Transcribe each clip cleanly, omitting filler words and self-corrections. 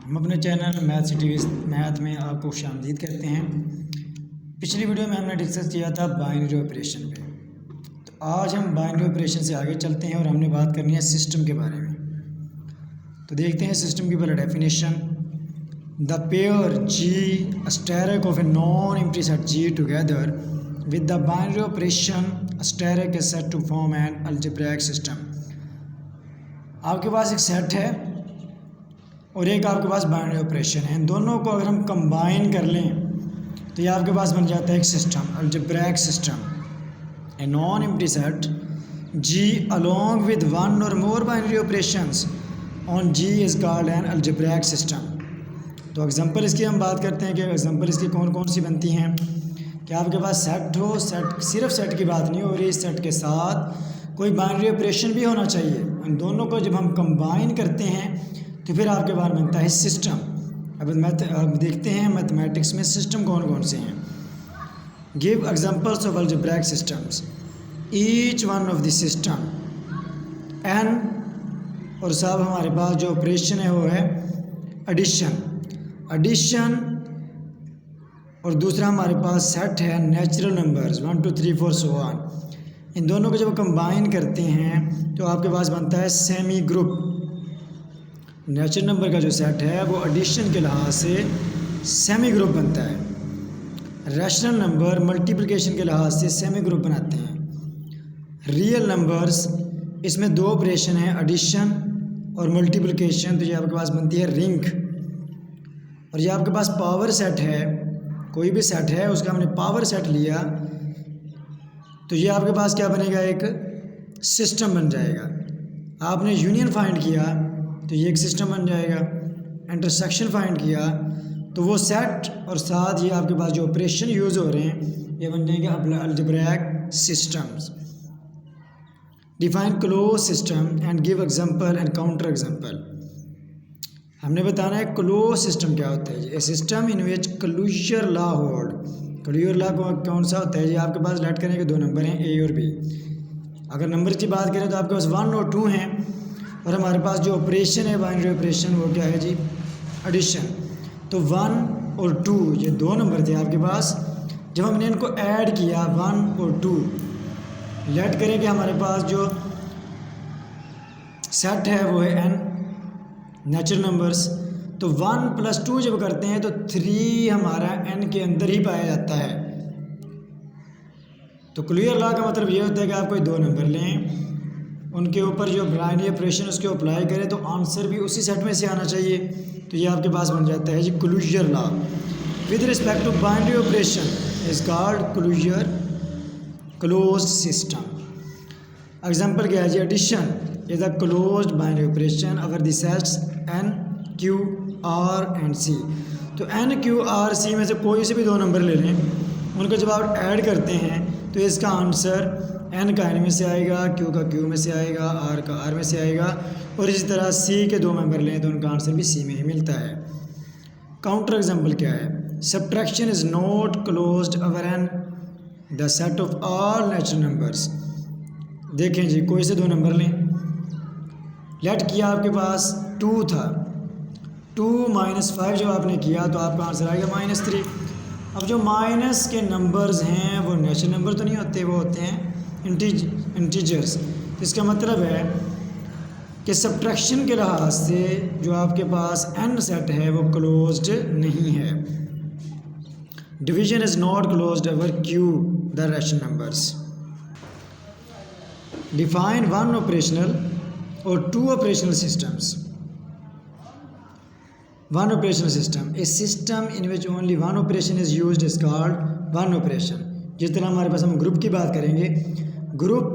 हम अपने channel math city math में आपको खुशामदीद कहते हैं। पिछली वीडियो में हमने डिस्कस किया था बाइनरी ऑपरेशन पे। तो आज हम बाइनरी ऑपरेशन से आगे चलते हैं और हमने बात करनी है सिस्टम के बारे में। तो देखते हैं सिस्टम की पहले definition. The pair G asterisk of a non empty set G together with the binary operation asterisk is set to form an algebraic system. आपके पास एक सेट है और एक आपके पास बाइनरी ऑपरेशन है। इन दोनों को अगर हम कंबाइन कर लें तो ये आपके पास बन जाता है एक system, algebraic system. A non empty set G along with one और more binary operations on G is called an algebraic system. तो एग्जांपल इसकी हम बात करते हैं कि एग्जांपल इसकी कौन कौन सी बनती हैं। कि आपके पास सेट हो, सेट सिर्फ सेट की बात नहीं हो रही, इस सेट के साथ कोई बाइनरी ऑपरेशन भी होना चाहिए। इन दोनों को जब हम कंबाइन करते हैं तो फिर आपके पास बनता है सिस्टम। अब देखते हैं मैथमेटिक्स में सिस्टम कौन कौन से हैं। Give examples of algebraic systems. Each one of the system N, और साहब हमारे पास जो ऑपरेशन है वो है एडिशन, और दूसरा हमारे पास सेट है नेचुरल नंबर्स 1 2 3 4 सो ऑन। इन दोनों को जब कंबाइन करते हैं तो आपके पास बनता है सेमी ग्रुप। नेचुरल नंबर का जो सेट है वो एडिशन के लिहाज से सेमी ग्रुप बनता है। रैशनल नंबर मल्टीप्लिकेशन के लिहाज से सेमी ग्रुप बनाते हैं। रियल नंबर्स, इसमें दो ऑपरेशन है, एडिशन और मल्टीप्लिकेशन, तो ये आपके पास बनती है रिंग। और ये आपके पास पावर सेट है, कोई भी सेट है उसका हमने पावर सेट लिया तो ये आपके पास क्या बनेगा, एक सिस्टम बन जाएगा। आपने यूनियन फाइंड किया तो ये एक सिस्टम बन जाएगा। इंटरसेक्शन फाइंड किया तो वो सेट और साथ ये आपके पास जो ऑपरेशन यूज़ हो रहे हैं ये बन जाएंगे algebraic systems. Define close system and give example and counter example. हमने बताना है क्लोज सिस्टम क्या होता है। A system in which closure law hold. Closure law कौन सा होता है जी, आपके पास लेट करें कि दो नंबर हैं ए और बी। अगर नंबर की बात करें तो आपके पास 1 और 2 हैं, और हमारे पास जो ऑपरेशन है बाइनरी ऑपरेशन वो क्या है जी, एडिशन। तो 1 और 2 ये दो नंबर थे आपके पास, जब हमने इनको ऐड किया 1 और 2, लेट करें कि हमारे पास जो सेट है वो है n नेचुरल नंबर्स। तो 1 + 2 जब करते हैं तो 3 हमारा n के अंदर ही पाया जाता है। तो क्लियर लॉ का मतलब ये होता है कि आप कोई दो नंबर लें, उनके ऊपर जो बाइनरी ऑपरेशन उसको अप्लाई करें तो आंसर भी उसी सेट में से आना चाहिए। तो ये आपके पास बन जाता है G closure law. With respect to binary operation is called closed system. Example क्या है जी, addition is a closed binary operation over the sets n q r and c। तो n q r c में से कोई से भी दो नंबर ले लें, उनको जब आप ऐड करते हैं तो इसका आंसर n का n में से आएगा, q का q में से आएगा, r का r में से आएगा, और इसी तरह c के दो मेंबर लें तो उनका आंसर भी c में ही मिलता है। काउंटर एग्जांपल क्या है, subtraction is not closed our n the set of all natural numbers. देखें जी, कोई से दो नंबर लें, लेट किया आपके पास 2 था, 2 - 5 जब आपने किया तो आपका आंसर आएगा -3। अब जो माइनस के नंबर्स हैं वो नेचुरल नंबर तो नहीं होते, वो होते हैं इंटीजर्स। तो इसका मतलब है कि सब्ट्रैक्शन के लिहाज से जो आपके पास n सेट है वो क्लोज्ड नहीं है। Division is not closed our q the rational numbers. Define 1 operational और 2 operational systems. 1 operational system, a system in which only one operation is used is called one operation। जिस तरह हमारे पास हम group की बात करेंगे, ग्रुप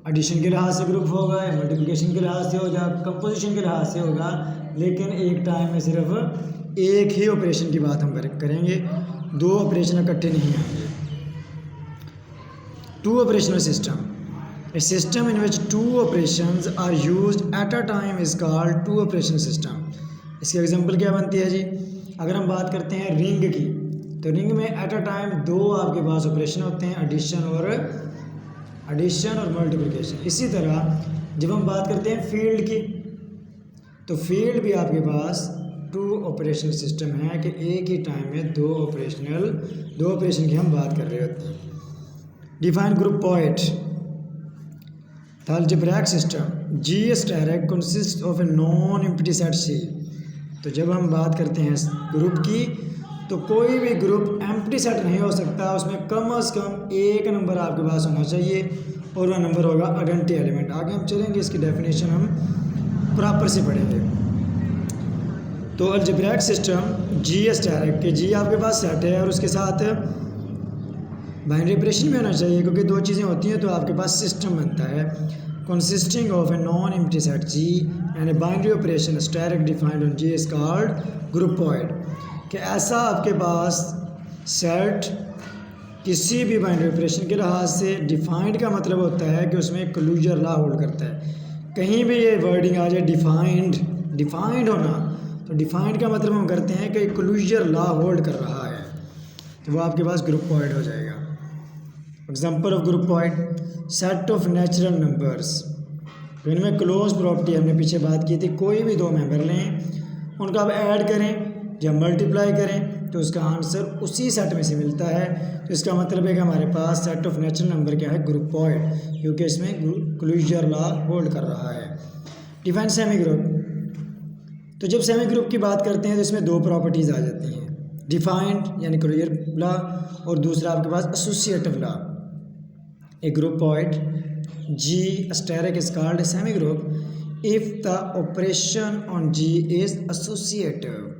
एडिशन के लिहाज से ग्रुप होगा, मल्टीप्लिकेशन के लिहाज से होगा, कंपोजिशन के लिहाज से होगा, लेकिन एक टाइम में सिर्फ एक ही ऑपरेशन की बात हम करेंगे, दो ऑपरेशन इकट्ठे नहीं आएंगे। 2 operational system, a system in which 2 operations are used at a time is called 2 operational system। इसकी एग्जांपल क्या बनती है जी, अगर हम बात करते हैं रिंग की, तो रिंग में एट अ टाइम 2 आपके पास ऑपरेशन होते हैं, एडिशन और मल्टीप्लिकेशन। इसी तरह जब हम बात करते हैं फील्ड की, तो फील्ड भी आपके पास टू ऑपरेशनल सिस्टम है कि एक ही टाइम में दो ऑपरेशन की हम बात कर रहे होते हैं। Define groupoid the algebraic system G static consist of a non empty set C. तो जब हम बात करते हैं ग्रुप की तो कोई भी ग्रुप एम्प्टी सेट नहीं हो सकता, उसमें कम से कम एक नंबर आपके पास होना चाहिए और वह नंबर होगा आइडेंटिटी एलिमेंट। आगे हम चलेंगे, इसकी डेफिनेशन हम प्रॉपर से पढ़ेंगे। तो अलजेब्रिक सिस्टम जी स्टैटिक के जी आपके पास सेट है और उसके साथ बाइनरी ऑपरेशन भी होना चाहिए, क्योंकि दो चीज़ें होती हैं तो आपके पास सिस्टम बनता है। Consisting of a non empty set G and a binary operation static defined on G is called group point. कि ऐसा आपके पास सेट किसी भी बाइनरी ऑपरेशन के लिहाज से डिफाइंड का मतलब होता है कि उसमें क्लोजर लॉ होल्ड करता है। कहीं भी ये वर्डिंग आ जाए डिफाइंड होना, तो डिफाइंड का मतलब हम करते हैं कि क्लोजर लॉ होल्ड कर रहा है, तो वो आपके पास ग्रुप पॉइंट हो जाएगा। Example of group point set of natural numbers. तो इनमें क्लोज प्रॉपर्टी हमने पीछे बात की थी, कोई भी दो मेंबर लें, उनका आप ऐड करें या मल्टीप्लाई करें तो उसका आंसर उसी सेट में से मिलता है। तो इसका मतलब है कि हमारे पास सेट ऑफ नेचुरल नंबर क्या है, ग्रुप पॉइंट, क्योंकि इसमें क्लोजर लॉ होल्ड कर रहा है। Define semi group. तो जब सेमी ग्रुप की बात करते हैं तो इसमें दो प्रॉपर्टीज़ आ जाती हैं, डिफाइंड यानी क्लोजर लॉ और दूसरा आपके पास associative law. A groupoid G static is called a semi group if the operation on G is associative.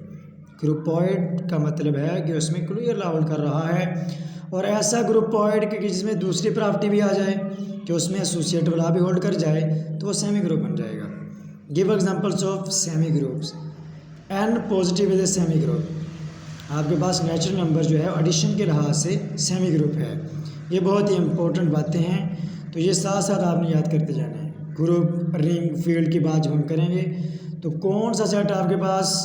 Groupoid का मतलब है कि उसमें क्लोजर लॉ होल्ड कर रहा है, और ऐसा ग्रुप पॉइंट कि जिसमें दूसरी प्रॉपर्टी भी आ जाए कि उसमें एसोसिएटिव लॉ भी होल्ड कर जाए तो वो सेमी ग्रुप बन जाएगा। Give examples of semi groups. N positive is a semi group. आपके पास नेचुरल नंबर जो है एडिशन के लिहाज से सेमी ग्रुप है। ये बहुत ही इंपॉर्टेंट बातें हैं, तो ये साथ साथ आपने याद करते जाना है। ग्रुप, रिंग, फील्ड की बात जब हम करेंगे तो कौन सा सेट आपके पास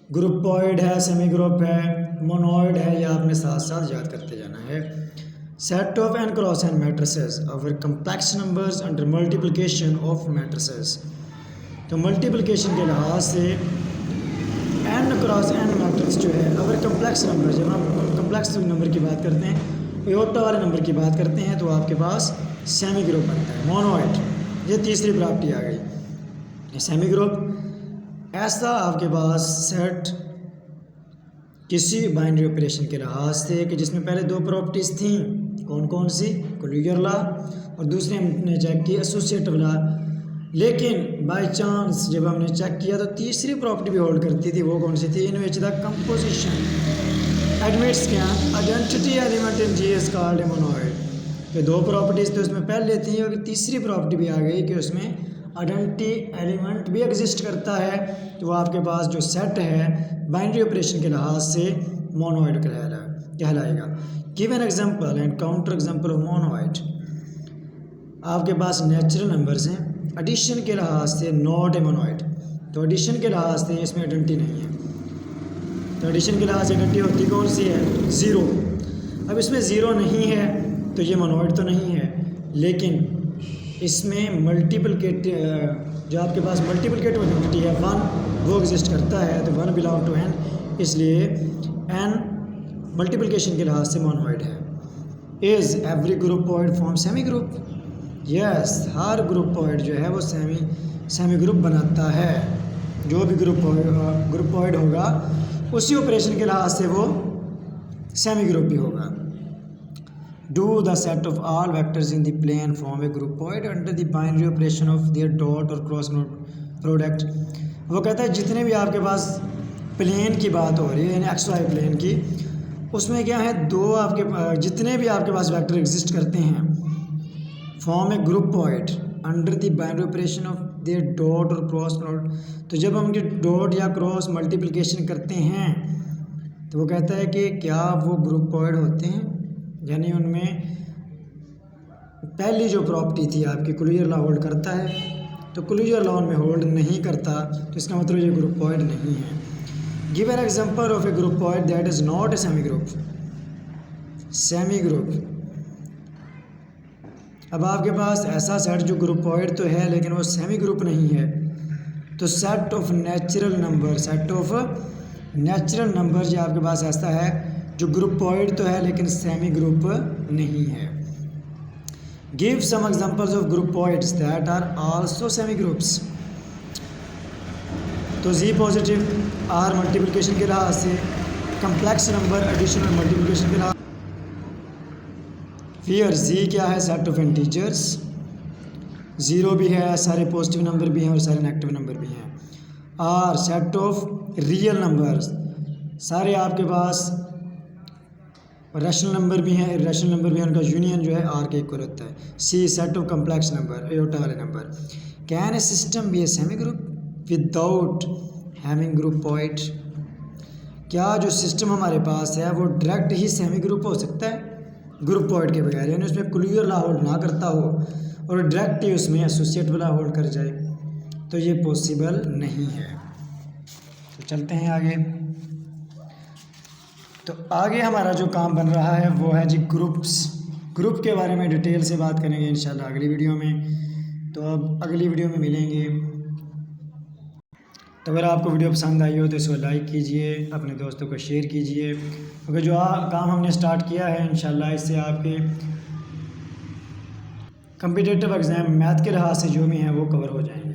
ग्रुप पॉइंट है, सेमी ग्रुप है, मोनोइड है, ये आपने साथ साथ याद करते जाना है। Set of n cross n matrices और complex numbers under multiplication of matrices. तो मल्टीप्लिकेशन के लिहाज से एन क्रॉस एन मैट्रिक्स जो है, अगर कम्प्लेक्स नंबर, जब हम कम्प्लेक्स नंबर की बात करते हैं, योटा वाले नंबर की बात करते हैं, तो आपके पास सेमी ग्रुप बनता है, मोनोइड। ये तीसरी प्रॉपर्टी आ गई सेमी ग्रुप। ऐसा आपके पास सेट किसी बाइनरी ऑपरेशन के लिहाज से कि जिसमें पहले दो प्रॉपर्टीज़ थी, कौन कौन सी, क्लोजर लॉ और दूसरी हमने चेक की एसोसिएटिव लॉ, लेकिन बाय चांस जब हमने चेक किया तो तीसरी प्रॉपर्टी भी होल्ड करती थी। वो कौन सी थी, in which the composition admits क्या identity element in G is called a monoid. तो दो प्रॉपर्टीज़ तो उसमें पहले थी और तीसरी प्रॉपर्टी भी आ गई कि उसमें आइडेंटिटी एलिमेंट भी एग्जिस्ट करता है, तो वो आपके पास जो सेट है बाइनरी ऑपरेशन के लिहाज से मोनोइड कहलाएगा। Give an example and counter example of monoid. आपके पास नेचुरल नंबर्स हैं, एडिशन के लिहाज से नॉट ए मोनोइड। तो एडिशन के लिहाज से इसमें आइडेंटिटी नहीं है, तो एडिशन के लिहाज से आइडेंटिटी होती कौन सी है, ज़ीरो। अब इसमें ज़ीरो नहीं है तो ये मोनोइड तो नहीं है, लेकिन इसमें मल्टीप्लिकेट जो आपके पास मल्टीप्लिकेट आइडेंटिटी है वन, वो एग्जिस्ट करता है, तो वन बिलोंग टू एन, इसलिए एन मल्टीप्लिकेशन के लिहाज से मोनोइड है। Is every group point form semi group. Yes, her group point जो है वो सेमी ग्रुप बनाता है। जो भी ग्रुप पॉइंट होगा उसी ऑपरेशन के लिहाज से वो सेमी ग्रुप भी होगा। Do the set of all vectors in the plane form a group point under the binary operation of their dot or cross product। वो कहता है जितने भी आपके पास प्लेन की बात हो रही है, यानी एक्स वाई प्लेन की, उसमें क्या है, दो आपके जितने भी आपके पास वेक्टर एग्जिस्ट करते हैं form A group point under the binary operation of their dot और क्रॉस प्रोडक्ट। तो जब हम उनके डॉट या क्रॉस मल्टीप्लिकेशन करते हैं तो वो कहता है कि क्या वो ग्रुप पॉइंट होते हैं, यानी उनमें पहली जो प्रॉपर्टी थी आपकी क्लोजर लॉ होल्ड करता है, तो क्लोजर लॉ में होल्ड नहीं करता, तो इसका मतलब ये ग्रुप पॉइंट नहीं है। Give an example of A group point that is not a semi group. Semi group, अब आपके पास ऐसा सेट जो ग्रुप पॉइंट तो है लेकिन वो सेमी ग्रुप नहीं है, तो सेट ऑफ नेचुरल नंबर ये आपके पास ऐसा है जो ग्रुपॉइड तो है लेकिन सेमी ग्रुप नहीं है। Give some examples of groupoids that are also semi groups. तो जी पॉजिटिव आर मल्टीप्लिकेशन के लिहाज से, कम्प्लेक्स नंबर एडिशन और मल्टीप्लिकेशन के लिहाज। फिर जी क्या है, सेट ऑफ इंटीजर्स, ज़ीरो भी है, सारे पॉजिटिव नंबर भी हैं और सारे नेगेटिव नंबर भी हैं। R set of real numbers, सारे आपके पास रैशनल नंबर भी हैं, इरेशनल नंबर भी हैं, उनका यूनियन जो है आर के इक्वल होता है। C set of complex number, iota वाले number. Can a system be a semi group without having groupoid. क्या जो सिस्टम हमारे पास है वो डायरेक्ट ही सेमी ग्रुप हो सकता है ग्रुपॉइड के बगैर, यानी उसमें क्लियर ला होल्ड ना करता हो और डायरेक्ट ही उसमें एसोसिएट वाला होल्ड कर जाए, तो ये पॉसिबल नहीं है। तो चलते हैं आगे। तो आगे हमारा जो काम बन रहा है वो है जी ग्रुप्स। ग्रुप के बारे में डिटेल से बात करेंगे इंशाल्लाह अगली वीडियो में। तो अब अगली वीडियो में मिलेंगे। तो अगर आपको वीडियो पसंद आई हो तो इसको लाइक कीजिए, अपने दोस्तों को शेयर कीजिए, क्योंकि जो काम हमने स्टार्ट किया है इंशाल्लाह इससे आपके कॉम्पिटिटिव एग्ज़ाम मैथ के लिहाज से जो भी हैं वो कवर हो जाएंगे।